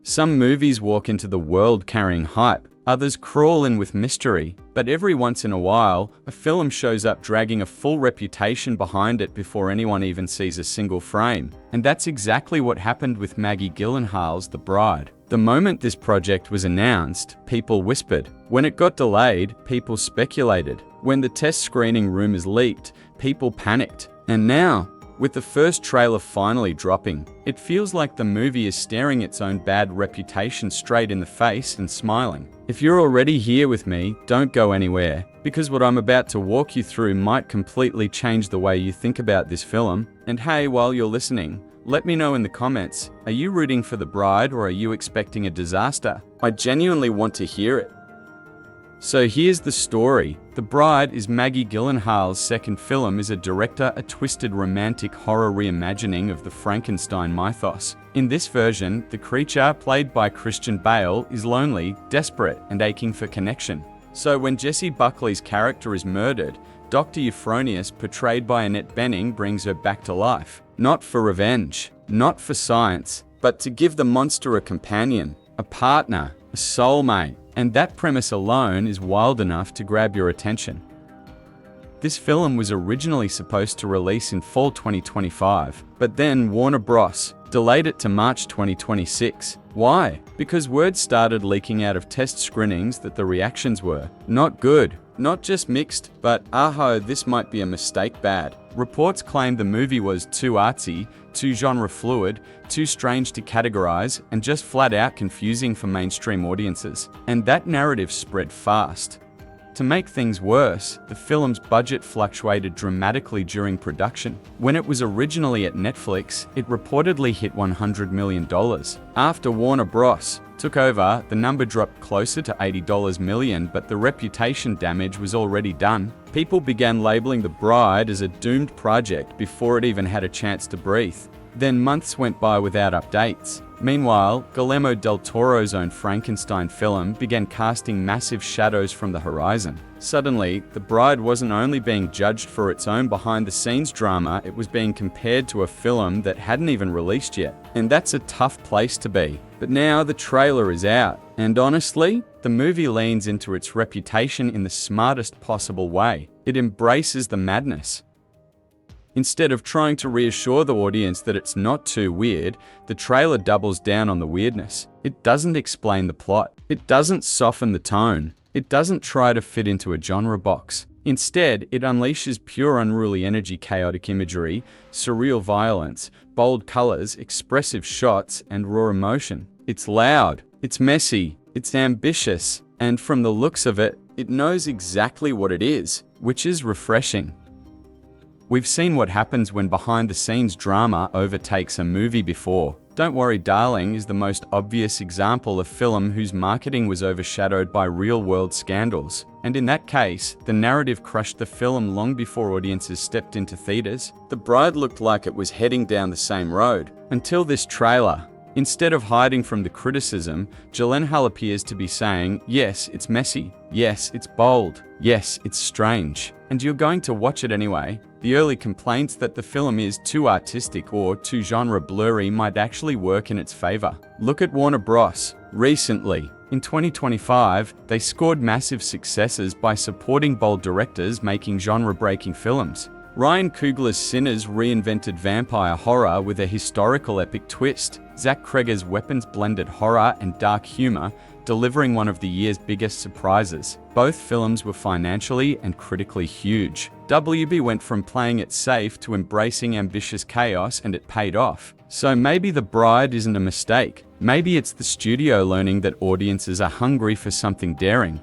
Some movies walk into the world carrying hype, others crawl in with mystery, but every once in a while, a film shows up dragging a full reputation behind it before anyone even sees a single frame. And that's exactly what happened with Maggie Gyllenhaal's The Bride. The moment this project was announced, people whispered. When it got delayed, people speculated. When the test screening rumors leaked, people panicked. And now, with the first trailer finally dropping, it feels like the movie is staring its own bad reputation straight in the face and smiling. If you're already here with me, don't go anywhere, because what I'm about to walk you through might completely change the way you think about this film. And hey, while you're listening, let me know in the comments, are you rooting for The Bride or are you expecting a disaster? I genuinely want to hear it. So here's the story. The Bride is Maggie Gyllenhaal's second film as a director, a twisted romantic horror reimagining of the Frankenstein mythos. In this version, the creature, played by Christian Bale, is lonely, desperate, and aching for connection. So when Jessie Buckley's character is murdered, Dr. Euphronius, portrayed by Annette Bening, brings her back to life. Not for revenge, not for science, but to give the monster a companion, a partner, a soulmate. And that premise alone is wild enough to grab your attention. This film was originally supposed to release in fall 2025, but then Warner Bros. Delayed it to March 2026. Why? Because word started leaking out of test screenings that the reactions were not good. Not just mixed, but this might be a mistake bad. Reports claimed the movie was too artsy, too genre fluid, too strange to categorize, and just flat out confusing for mainstream audiences. And that narrative spread fast. To make things worse, the film's budget fluctuated dramatically during production. When it was originally at Netflix, it reportedly hit $100 million. After Warner Bros. Took over, the number dropped closer to $80 million, but the reputation damage was already done. People began labeling The Bride as a doomed project before it even had a chance to breathe. Then months went by without updates. Meanwhile, Guillermo del Toro's own Frankenstein film began casting massive shadows from the horizon. Suddenly, The Bride wasn't only being judged for its own behind-the-scenes drama, it was being compared to a film that hadn't even released yet. And that's a tough place to be. But now the trailer is out, and honestly, the movie leans into its reputation in the smartest possible way. It embraces the madness. Instead of trying to reassure the audience that it's not too weird, the trailer doubles down on the weirdness. It doesn't explain the plot. It doesn't soften the tone. It doesn't try to fit into a genre box. Instead, it unleashes pure unruly energy, chaotic imagery, surreal violence, bold colors, expressive shots, and raw emotion. It's loud, it's messy, it's ambitious, and from the looks of it, it knows exactly what it is, which is refreshing. We've seen what happens when behind-the-scenes drama overtakes a movie before. Don't Worry Darling is the most obvious example of film whose marketing was overshadowed by real-world scandals. And in that case, the narrative crushed the film long before audiences stepped into theaters. The Bride looked like it was heading down the same road. Until this trailer. Instead of hiding from the criticism, Gyllenhaal appears to be saying, yes, it's messy. Yes, it's bold. Yes, it's strange. And you're going to watch it anyway. The early complaints that the film is too artistic or too genre blurry might actually work in its favor. Look at Warner Bros. Recently, in 2025, they scored massive successes by supporting bold directors making genre-breaking films. Ryan Coogler's Sinners reinvented vampire horror with a historical epic twist. Zach Cregger's Weapons blended horror and dark humor, delivering one of the year's biggest surprises. Both films were financially and critically huge. WB went from playing it safe to embracing ambitious chaos, and it paid off. So maybe The Bride isn't a mistake. Maybe it's the studio learning that audiences are hungry for something daring.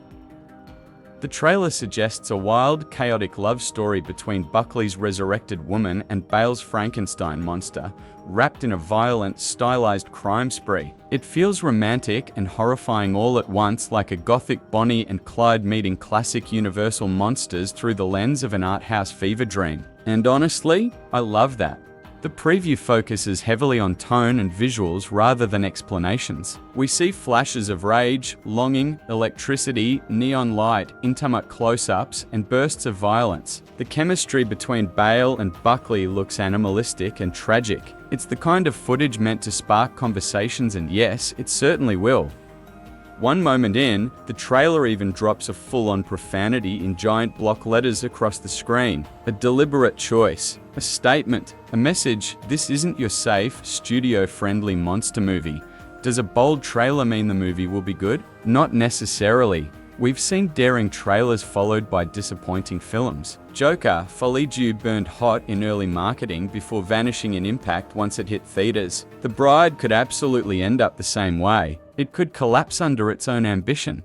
The trailer suggests a wild, chaotic love story between Buckley's resurrected woman and Bale's Frankenstein monster, wrapped in a violent, stylized crime spree. It feels romantic and horrifying all at once, like a gothic Bonnie and Clyde meeting classic Universal monsters through the lens of an art house fever dream. And honestly, I love that. The preview focuses heavily on tone and visuals rather than explanations. We see flashes of rage, longing, electricity, neon light, intimate close-ups, and bursts of violence. The chemistry between Bale and Buckley looks animalistic and tragic. It's the kind of footage meant to spark conversations, and yes, it certainly will. One moment in, the trailer even drops a full-on profanity in giant block letters across the screen. A deliberate choice, a statement, a message. This isn't your safe, studio-friendly monster movie. Does a bold trailer mean the movie will be good? Not necessarily. We've seen daring trailers followed by disappointing films. Joker, Fallujah burned hot in early marketing before vanishing in impact once it hit theaters. The Bride could absolutely end up the same way. It could collapse under its own ambition.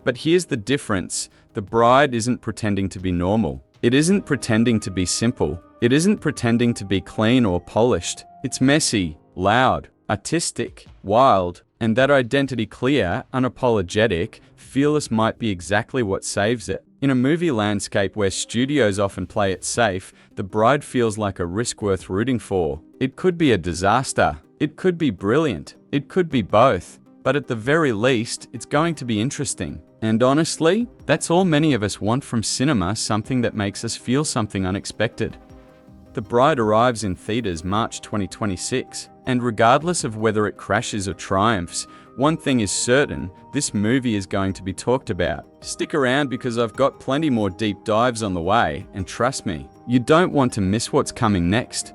But here's the difference. The Bride isn't pretending to be normal. It isn't pretending to be simple. It isn't pretending to be clean or polished. It's messy, loud, artistic, wild, and that identity clear, unapologetic, fearless might be exactly what saves it. In a movie landscape where studios often play it safe, The Bride feels like a risk worth rooting for. It could be a disaster. It could be brilliant. It could be both. But at the very least, it's going to be interesting. And honestly, that's all many of us want from cinema, something that makes us feel something unexpected. The Bride arrives in theaters March 2026, and regardless of whether it crashes or triumphs, one thing is certain, this movie is going to be talked about. Stick around because I've got plenty more deep dives on the way, and trust me, you don't want to miss what's coming next.